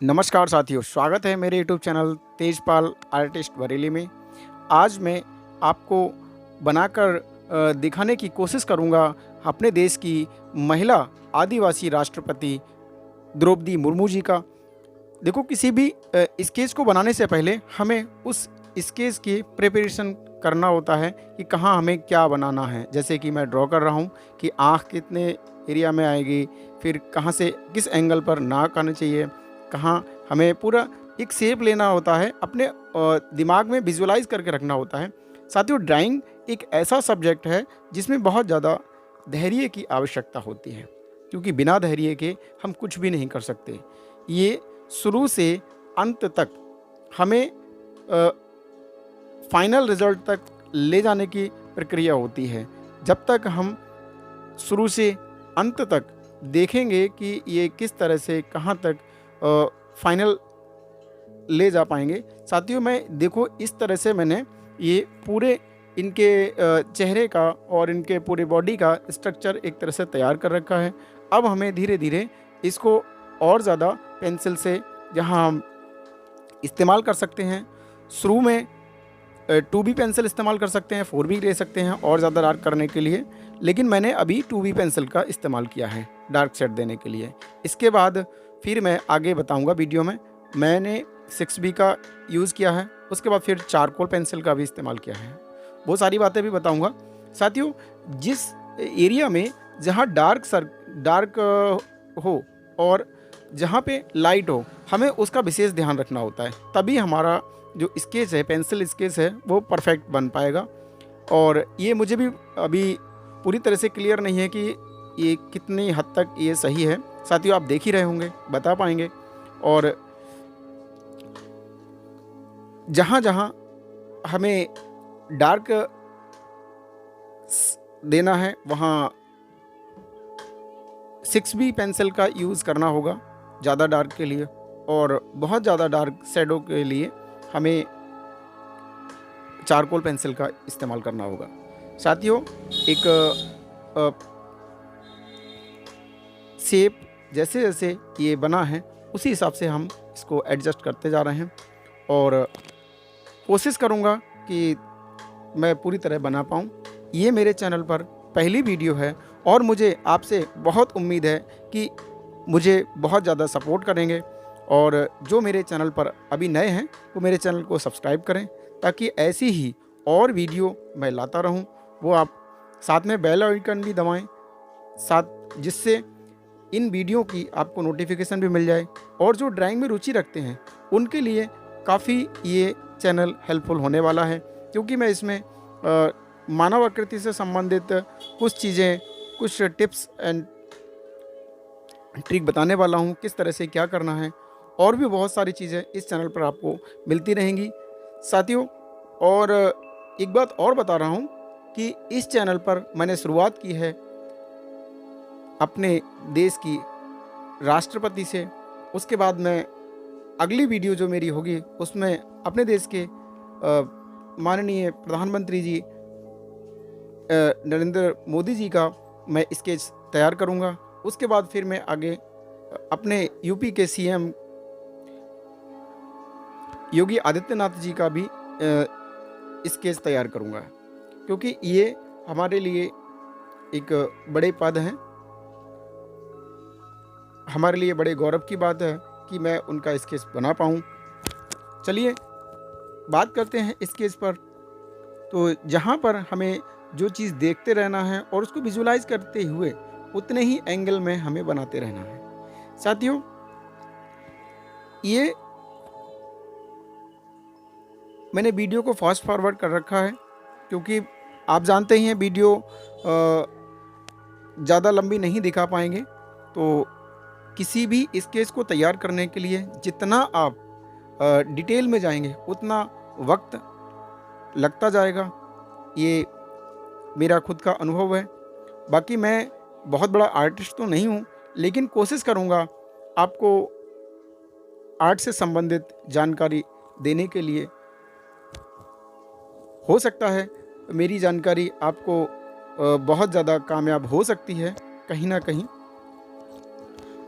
नमस्कार साथियों, स्वागत है मेरे YouTube channel Tejpal artist Bareilly में। आज मैं आपको बनाकर दिखाने की कोशिश करूंगा अपने देश की महिला आदिवासी राष्ट्रपति द्रौपदी मुर्मू जी का। देखो, किसी भी स्केच को बनाने से पहले हमें उस स्केच की प्रिपरेशन करना होता है कि कहाँ हमें क्या बनाना है। जैसे कि मैं ड्रॉ कर रहा हूँ कि आँख कितने एरिया में आएगी, फिर कहाँ से किस एंगल पर नाक आना चाहिए, कहाँ हमें पूरा एक शेप लेना होता है, अपने दिमाग में विजुअलाइज करके रखना होता है। साथियों, ड्राइंग एक ऐसा सब्जेक्ट है जिसमें बहुत ज़्यादा धैर्य की आवश्यकता होती है, क्योंकि बिना धैर्य के हम कुछ भी नहीं कर सकते। ये शुरू से अंत तक हमें फाइनल रिजल्ट तक ले जाने की प्रक्रिया होती है। जब तक हम शुरू से अंत तक देखेंगे कि ये किस तरह से कहाँ तक फाइनल ले जा पाएंगे। साथियों, मैं देखो इस तरह से मैंने ये पूरे इनके चेहरे का और इनके पूरे बॉडी का स्ट्रक्चर एक तरह से तैयार कर रखा है। अब हमें धीरे धीरे इसको और ज़्यादा पेंसिल से जहाँ हम इस्तेमाल कर सकते हैं, शुरू में 2B पेंसिल इस्तेमाल कर सकते हैं, 4B ले सकते हैं और ज़्यादा डार्क करने के लिए, लेकिन मैंने अभी 2B पेंसिल का इस्तेमाल किया है डार्क शेड देने के लिए। इसके बाद फिर मैं आगे बताऊंगा वीडियो में, मैंने 6B का यूज़ किया है, उसके बाद फिर चारकोल पेंसिल का भी इस्तेमाल किया है। वो सारी बातें भी बताऊंगा। साथियों, जिस एरिया में जहाँ डार्क हो और जहाँ पे लाइट हो, हमें उसका विशेष ध्यान रखना होता है, तभी हमारा जो स्केच है, पेंसिल स्केच है, वो परफेक्ट बन पाएगा। और ये मुझे भी अभी पूरी तरह से क्लियर नहीं है कि ये कितनी हद तक ये सही है। साथियों, आप देख ही रहे होंगे, बता पाएंगे। और जहाँ जहाँ हमें डार्क देना है, वहाँ 6B पेंसिल का यूज़ करना होगा ज़्यादा डार्क के लिए, और बहुत ज़्यादा डार्क शेडो के लिए हमें चारकोल पेंसिल का इस्तेमाल करना होगा। साथियों, एक शेप जैसे जैसे ये बना है उसी हिसाब से हम इसको एडजस्ट करते जा रहे हैं, और कोशिश करूँगा कि मैं पूरी तरह बना पाऊँ। ये मेरे चैनल पर पहली वीडियो है और मुझे आपसे बहुत उम्मीद है कि मुझे बहुत ज़्यादा सपोर्ट करेंगे, और जो मेरे चैनल पर अभी नए हैं वो मेरे चैनल को सब्सक्राइब करें, ताकि ऐसी ही और वीडियो मैं लाता रहूं। वो आप साथ में बेल आइकन भी दबाएं, साथ जिससे इन वीडियो की आपको नोटिफिकेशन भी मिल जाए। और जो ड्राइंग में रुचि रखते हैं उनके लिए काफ़ी ये चैनल हेल्पफुल होने वाला है, क्योंकि मैं इसमें मानव आकृति से संबंधित कुछ चीज़ें, कुछ टिप्स एंड ट्रिक बताने वाला हूँ, किस तरह से क्या करना है। और भी बहुत सारी चीज़ें इस चैनल पर आपको मिलती रहेंगी साथियों। और एक बात और बता रहा हूँ कि इस चैनल पर मैंने शुरुआत की है अपने देश की राष्ट्रपति से। उसके बाद मैं अगली वीडियो जो मेरी होगी उसमें अपने देश के माननीय प्रधानमंत्री जी नरेंद्र मोदी जी का मैं स्केच तैयार करूँगा। उसके बाद फिर मैं आगे अपने यूपी के सीएम योगी आदित्यनाथ जी का भी स्केच तैयार करूँगा, क्योंकि ये हमारे लिए एक बड़े पद हैं, हमारे लिए बड़े गौरव की बात है कि मैं उनका स्केच बना पाऊँ। चलिए बात करते हैं स्केच पर। तो जहाँ पर हमें जो चीज़ देखते रहना है और उसको विजुलाइज करते हुए उतने ही एंगल में हमें बनाते रहना है। साथियों, ये मैंने वीडियो को फास्ट फॉरवर्ड कर रखा है, क्योंकि आप जानते ही हैं वीडियो ज़्यादा लंबी नहीं दिखा पाएंगे। तो किसी भी स्केच को तैयार करने के लिए जितना आप डिटेल में जाएंगे उतना वक्त लगता जाएगा। ये मेरा खुद का अनुभव है। बाकी मैं बहुत बड़ा आर्टिस्ट तो नहीं हूँ, लेकिन कोशिश करूँगा आपको आर्ट से संबंधित जानकारी देने के लिए। हो सकता है मेरी जानकारी आपको बहुत ज़्यादा कामयाब हो सकती है कहीं ना कहीं।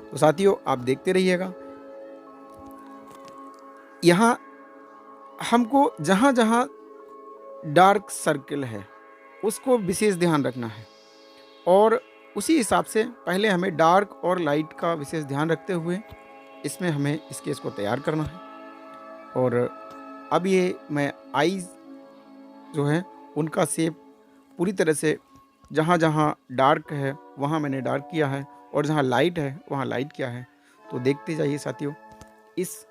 तो साथियों, आप देखते रहिएगा। यहाँ हमको जहाँ जहाँ डार्क सर्कल है उसको विशेष ध्यान रखना है, और उसी हिसाब से पहले हमें डार्क और लाइट का विशेष ध्यान रखते हुए इसमें हमें स्केच को तैयार करना है। और अब ये मैं आईज जो है उनका शेप पूरी तरह से जहाँ जहाँ डार्क है वहाँ मैंने डार्क किया है, और जहाँ लाइट है वहाँ लाइट किया है। तो देखते जाइए साथियों, इस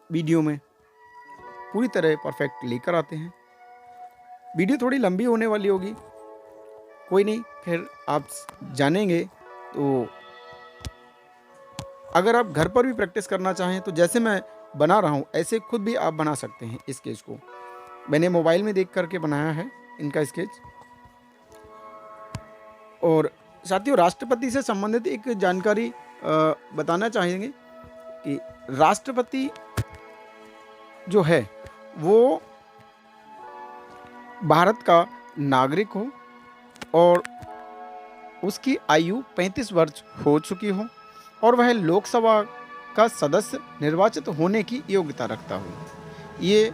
वीडियो में पूरी तरह परफेक्ट लेकर आते हैं। वीडियो थोड़ी लंबी होने वाली होगी, कोई नहीं, फिर आप जानेंगे। तो अगर आप घर पर भी प्रैक्टिस करना चाहें तो जैसे मैं बना रहा हूँ ऐसे खुद भी आप बना सकते हैं। इस स्केच को मैंने मोबाइल में देख करके बनाया है इनका स्केच। और साथियों, राष्ट्रपति से संबंधित एक जानकारी बताना चाहेंगे कि राष्ट्रपति जो है वो भारत का नागरिक हो और उसकी आयु 35 वर्ष हो चुकी हो और वह लोकसभा का सदस्य निर्वाचित होने की योग्यता रखता हो। ये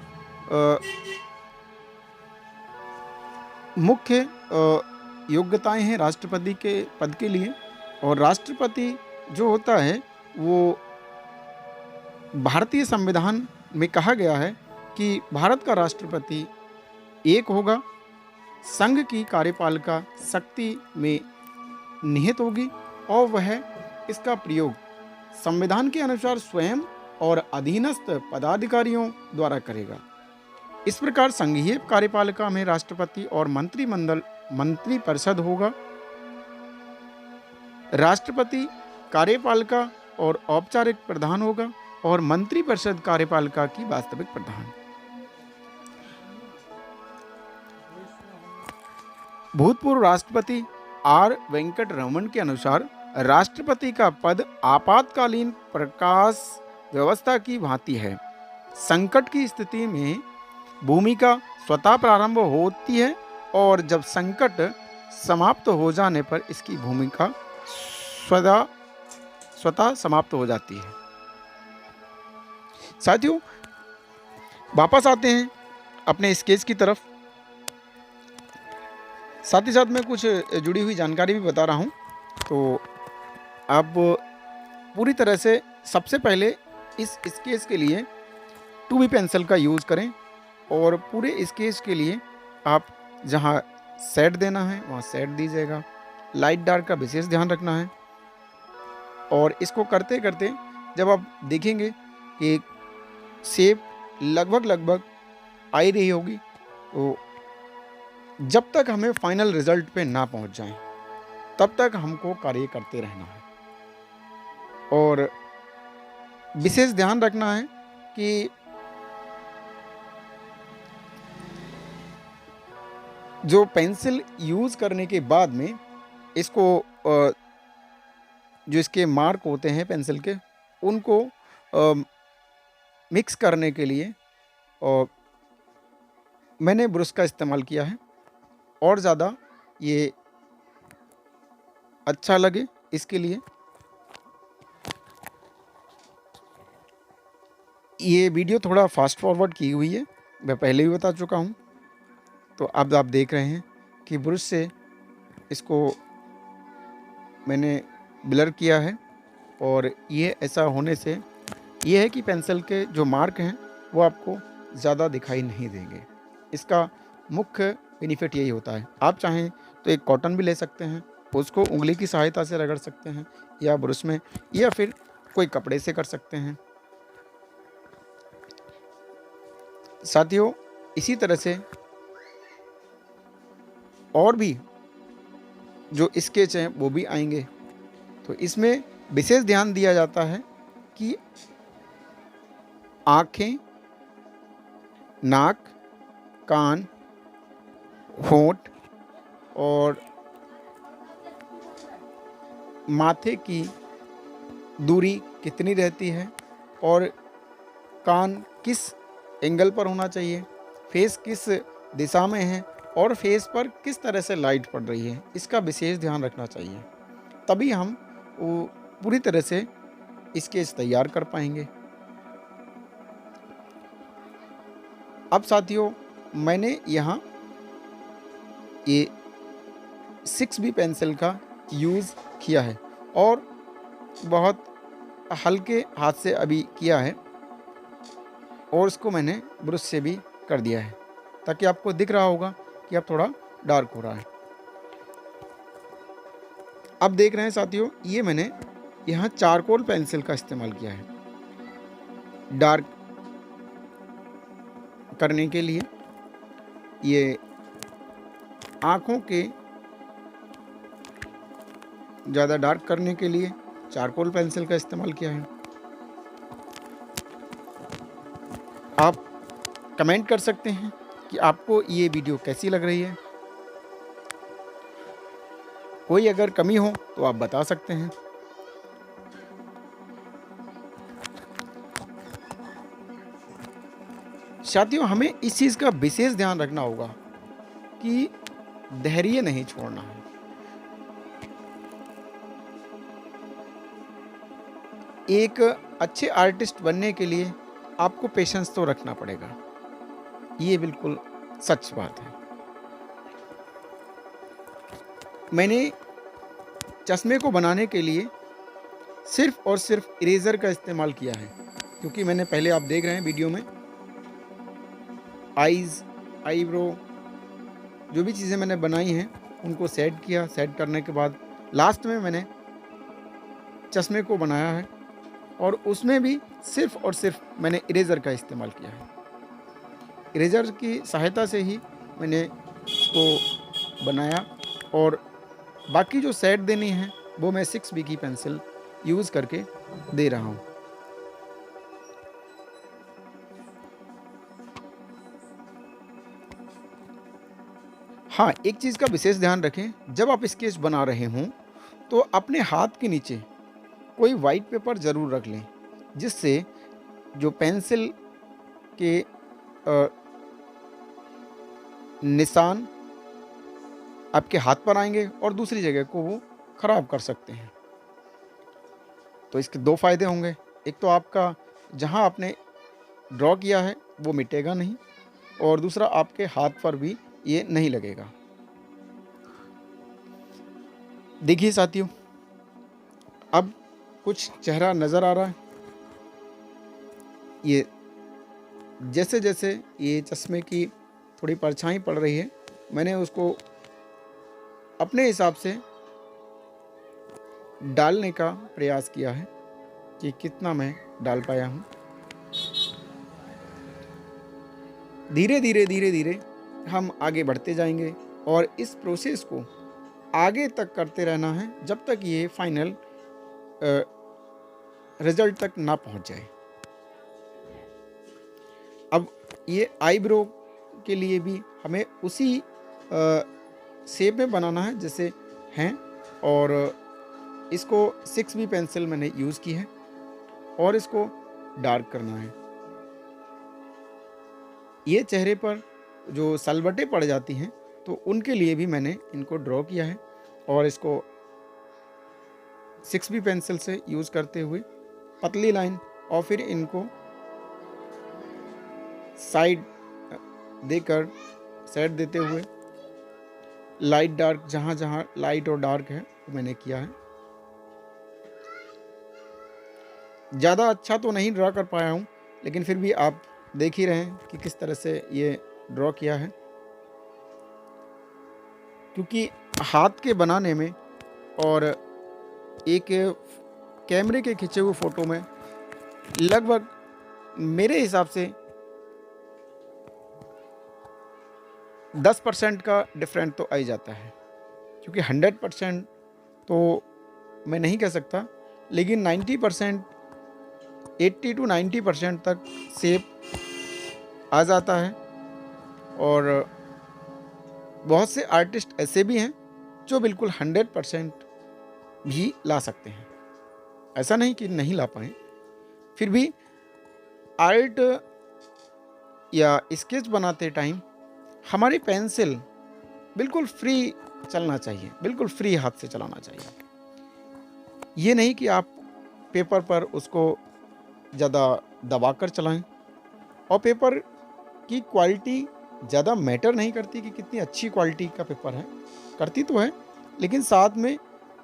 मुख्य योग्यताएं हैं राष्ट्रपति के पद के लिए। और राष्ट्रपति जो होता है वो भारतीय संविधान में कहा गया है कि भारत का राष्ट्रपति एक होगा, संघ की कार्यपालिका शक्ति में निहित होगी और वह इसका प्रयोग संविधान के अनुसार स्वयं और अधीनस्थ पदाधिकारियों द्वारा करेगा। इस प्रकार संघीय कार्यपालिका में राष्ट्रपति और मंत्री परिषद होगा। राष्ट्रपति कार्यपालिका और औपचारिक प्रधान होगा और मंत्री परिषद कार्यपालिका की वास्तविक प्रधान। भूतपूर्व राष्ट्रपति आर वेंकट रमन के अनुसार राष्ट्रपति का पद आपातकालीन प्रकाश व्यवस्था की भांति है। संकट की स्थिति में भूमिका स्वतः प्रारंभ होती है और जब संकट समाप्त हो जाने पर इसकी भूमिका स्वतः समाप्त हो जाती है। साथियों, वापस आते हैं अपने स्केच की तरफ। साथ ही साथ मैं कुछ जुड़ी हुई जानकारी भी बता रहा हूं। तो आप पूरी तरह से सबसे पहले इस स्केच के लिए 2B पेंसिल का यूज़ करें और पूरे स्केच के लिए आप जहां सेट देना है वहां सेट दीजिएगा। लाइट डार्क का विशेष ध्यान रखना है और इसको करते करते जब आप देखेंगे कि शेप लगभग आ ही रही होगी, तो जब तक हमें फाइनल रिजल्ट पे ना पहुंच जाए तब तक हमको कार्य करते रहना है। और विशेष ध्यान रखना है कि जो पेंसिल यूज करने के बाद में इसको जो इसके मार्क होते हैं पेंसिल के उनको मिक्स करने के लिए मैंने ब्रश का इस्तेमाल किया है और ज़्यादा ये अच्छा लगे इसके लिए। ये वीडियो थोड़ा फास्ट फॉरवर्ड की हुई है, मैं पहले भी बता चुका हूँ। तो अब आप देख रहे हैं कि ब्रश से इसको मैंने ब्लर किया है और ये ऐसा होने से ये है कि पेंसिल के जो मार्क हैं वो आपको ज़्यादा दिखाई नहीं देंगे। इसका मुख्य बेनिफिट यही होता है। आप चाहें तो एक कॉटन भी ले सकते हैं, उसको उंगली की सहायता से रगड़ सकते हैं या ब्रश में, या फिर कोई कपड़े से कर सकते हैं। साथियों, इसी तरह से और भी जो स्केच हैं वो भी आएंगे। तो इसमें विशेष ध्यान दिया जाता है कि आँखें, नाक, कान, होंठ और माथे की दूरी कितनी रहती है और कान किस एंगल पर होना चाहिए, फेस किस दिशा में है और फेस पर किस तरह से लाइट पड़ रही है, इसका विशेष ध्यान रखना चाहिए। तभी हम पूरी तरह से स्केच तैयार कर पाएंगे। अब साथियों मैंने यहाँ ये 6B पेंसिल का यूज़ किया है और बहुत हल्के हाथ से अभी किया है और इसको मैंने ब्रश से भी कर दिया है ताकि आपको दिख रहा होगा कि अब थोड़ा डार्क हो रहा है। अब देख रहे हैं साथियों, ये मैंने यहाँ चारकोल पेंसिल का इस्तेमाल किया है डार्क करने के लिए। ये आँखों के ज़्यादा डार्क करने के लिए चारकोल पेंसिल का इस्तेमाल किया है। आप कमेंट कर सकते हैं कि आपको ये वीडियो कैसी लग रही है। कोई अगर कमी हो तो आप बता सकते हैं। साथियों हमें इस चीज़ का विशेष ध्यान रखना होगा कि धैर्य नहीं छोड़ना है। एक अच्छे आर्टिस्ट बनने के लिए आपको पेशेंस तो रखना पड़ेगा, ये बिल्कुल सच बात है। मैंने चश्मे को बनाने के लिए सिर्फ और सिर्फ इरेज़र का इस्तेमाल किया है, क्योंकि मैंने पहले आप देख रहे हैं वीडियो में आईज़, आईब्रो जो भी चीज़ें मैंने बनाई हैं उनको सेट किया। सेट करने के बाद लास्ट में मैंने चश्मे को बनाया है और उसमें भी सिर्फ और सिर्फ मैंने इरेज़र का इस्तेमाल किया है। इरेज़र की सहायता से ही मैंने इसको बनाया और बाकी जो सेट देनी है वो मैं 6B की पेंसिल यूज़ करके दे रहा हूँ। हाँ, एक चीज़ का विशेष ध्यान रखें, जब आप स्केच बना रहे हों तो अपने हाथ के नीचे कोई वाइट पेपर ज़रूर रख लें, जिससे जो पेंसिल के निशान आपके हाथ पर आएंगे और दूसरी जगह को वो ख़राब कर सकते हैं। तो इसके दो फ़ायदे होंगे, एक तो आपका जहाँ आपने ड्रॉ किया है वो मिटेगा नहीं और दूसरा आपके हाथ पर भी ये नहीं लगेगा। देखिए साथियों, अब कुछ चेहरा नज़र आ रहा है। ये जैसे जैसे ये चश्मे की थोड़ी परछाई पड़ रही है, मैंने उसको अपने हिसाब से डालने का प्रयास किया है कि कितना मैं डाल पाया हूँ। धीरे धीरे हम आगे बढ़ते जाएंगे और इस प्रोसेस को आगे तक करते रहना है जब तक ये फाइनल रिजल्ट तक ना पहुँच जाए। अब ये आईब्रो के लिए भी हमें उसी शेप में बनाना है जैसे हैं और इसको 6B पेंसिल मैंने यूज़ की है और इसको डार्क करना है। ये चेहरे पर जो सलवटें पड़ जाती हैं तो उनके लिए भी मैंने इनको ड्रॉ किया है और इसको 6B पेंसिल से यूज़ करते हुए पतली लाइन और फिर इनको साइड देकर सेट देते हुए लाइट डार्क जहाँ जहाँ लाइट और डार्क है वो मैंने किया है। ज़्यादा अच्छा तो नहीं ड्रॉ कर पाया हूँ, लेकिन फिर भी आप देख ही रहे हैं कि किस तरह से ये ड्रॉ किया है, क्योंकि हाथ के बनाने में और एक कैमरे के खींचे हुए फ़ोटो में लगभग मेरे हिसाब से 10% का डिफरेंट तो आ ही जाता है, क्योंकि 100% तो मैं नहीं कह सकता, लेकिन 90%, 80 to 90% तक शेप आ जाता है। और बहुत से आर्टिस्ट ऐसे भी हैं जो बिल्कुल 100% भी ला सकते हैं, ऐसा नहीं कि नहीं ला पाएँ। फिर भी आर्ट या स्केच बनाते टाइम हमारी पेंसिल बिल्कुल फ्री चलना चाहिए, बिल्कुल फ्री हाथ से चलाना चाहिए। ये नहीं कि आप पेपर पर उसको ज़्यादा दबाकर चलाएं और पेपर कि क्वालिटी ज़्यादा मैटर नहीं करती कि कितनी अच्छी क्वालिटी का पेपर है, करती तो है, लेकिन साथ में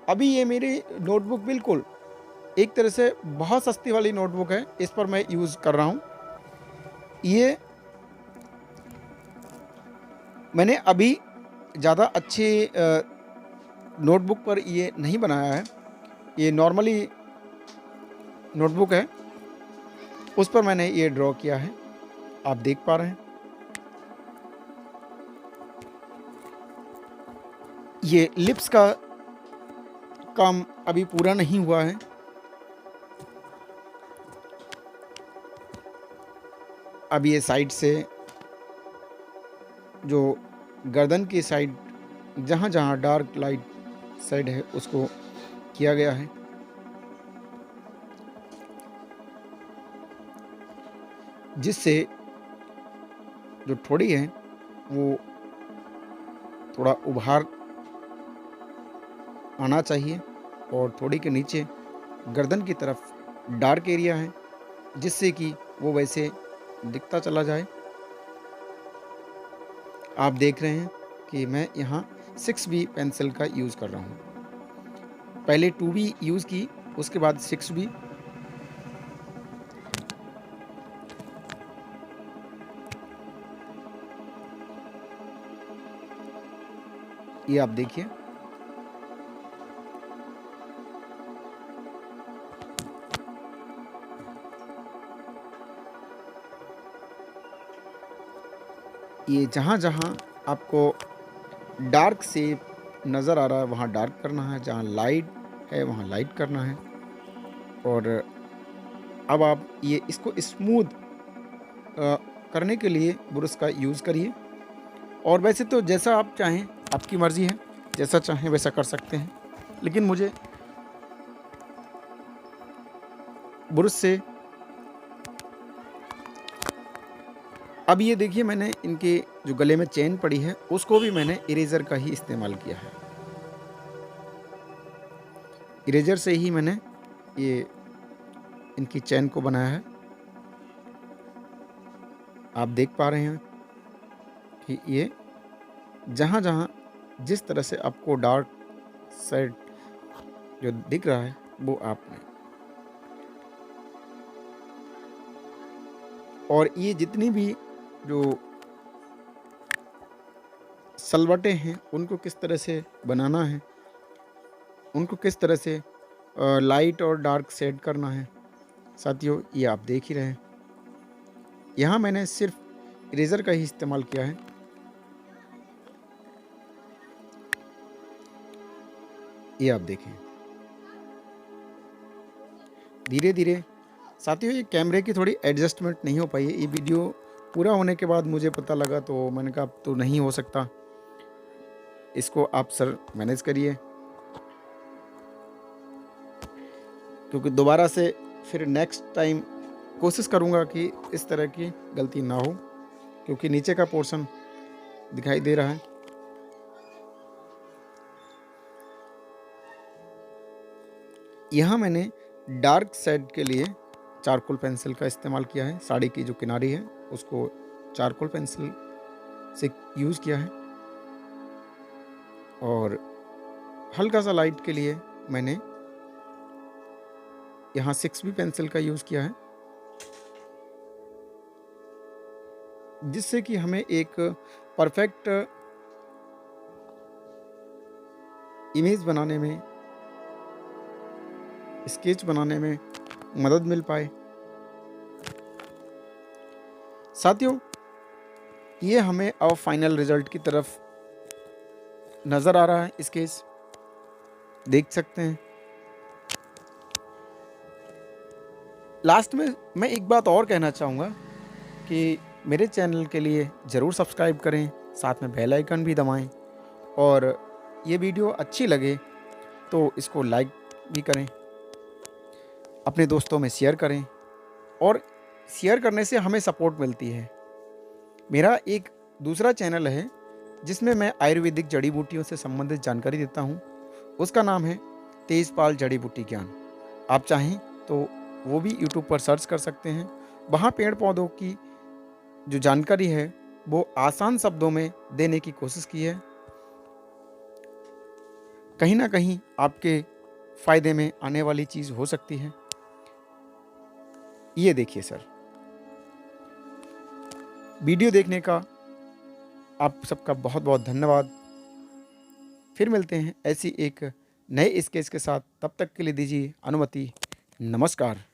अभी ये मेरी नोटबुक बिल्कुल एक तरह से बहुत सस्ती वाली नोटबुक है, इस पर मैं यूज़ कर रहा हूँ। ये मैंने अभी ज़्यादा अच्छी नोटबुक पर ये नहीं बनाया है, ये नॉर्मली नोटबुक है, उस पर मैंने ये ड्रॉ किया है, आप देख पा रहे हैं। ये लिप्स का काम अभी पूरा नहीं हुआ है। अब ये साइड से जो गर्दन की साइड जहाँ-जहाँ डार्क लाइट साइड है उसको किया गया है। जिससे जो ठोड़ी है वो थोड़ा उभार आना चाहिए और ठोड़ी के नीचे गर्दन की तरफ डार्क एरिया है, जिससे कि वो वैसे दिखता चला जाए। आप देख रहे हैं कि मैं यहाँ 6B पेंसिल का यूज़ कर रहा हूँ। पहले 2B यूज़ की, उसके बाद 6B। ये आप देखिए। ये जहाँ-जहाँ आपको डार्क शेप नज़र आ रहा है वहाँ डार्क करना है, जहाँ लाइट है वहाँ लाइट करना है। और अब आप ये इसको स्मूथ करने के लिए ब्रश का यूज़ करिए। और वैसे तो जैसा आप चाहें, आपकी मर्ज़ी है, जैसा चाहें वैसा कर सकते हैं। लेकिन मुझे ब्रश से अब ये देखिए, मैंने इनके जो गले में चेन पड़ी है उसको भी मैंने इरेज़र का ही इस्तेमाल किया है। इरेज़र से ही मैंने ये इनकी चेन को बनाया है। आप देख पा रहे हैं कि ये जहाँ-जहाँ जिस तरह से आपको डार्क साइड जो दिख रहा है वो आपने, और ये जितनी भी जो सलवटें हैं उनको किस तरह से बनाना है, उनको किस तरह से लाइट और डार्क शेड करना है, साथियों ये आप देख ही रहे हैं। यहाँ मैंने सिर्फ इरेज़र का ही इस्तेमाल किया है। ये आप देखें। धीरे-धीरे साथियों ये कैमरे की थोड़ी एडजस्टमेंट नहीं हो पाई है। ये वीडियो पूरा होने के बाद मुझे पता लगा, तो मैंने कहा अब तो नहीं हो सकता। इसको आप सर मैनेज करिए, क्योंकि दोबारा से फिर नेक्स्ट टाइम कोशिश करूँगा कि इस तरह की गलती ना हो, क्योंकि नीचे का पोर्शन दिखाई दे रहा है। यहाँ मैंने डार्क शेड के लिए चारकोल पेंसिल का इस्तेमाल किया है। साड़ी की जो किनारी है उसको चारकोल पेंसिल से यूज़ किया है। और हल्का सा लाइट के लिए मैंने यहाँ 6B पेंसिल का यूज़ किया है, जिससे कि हमें एक परफेक्ट इमेज बनाने में, स्केच बनाने में मदद मिल पाए। साथियों ये हमें अब फाइनल रिजल्ट की तरफ नज़र आ रहा है। स्केच देख सकते हैं। लास्ट में मैं एक बात और कहना चाहूँगा कि मेरे चैनल के लिए ज़रूर सब्सक्राइब करें, साथ में बेल आइकन भी दबाएं, और ये वीडियो अच्छी लगे तो इसको लाइक भी करें, अपने दोस्तों में शेयर करें, और शेयर करने से हमें सपोर्ट मिलती है। मेरा एक दूसरा चैनल है जिसमें मैं आयुर्वेदिक जड़ी बूटियों से संबंधित जानकारी देता हूँ, उसका नाम है तेजपाल जड़ी बूटी ज्ञान। आप चाहें तो वो भी यूट्यूब पर सर्च कर सकते हैं। वहाँ पेड़ पौधों की जो जानकारी है वो आसान शब्दों में देने की कोशिश की है। कहीं न कहीं आपके फ़ायदे में आने वाली चीज़ हो सकती है। ये देखिए सर, वीडियो देखने का आप सबका बहुत-बहुत धन्यवाद। फिर मिलते हैं ऐसी एक नए स्केच के साथ, तब तक के लिए दीजिए अनुमति। नमस्कार।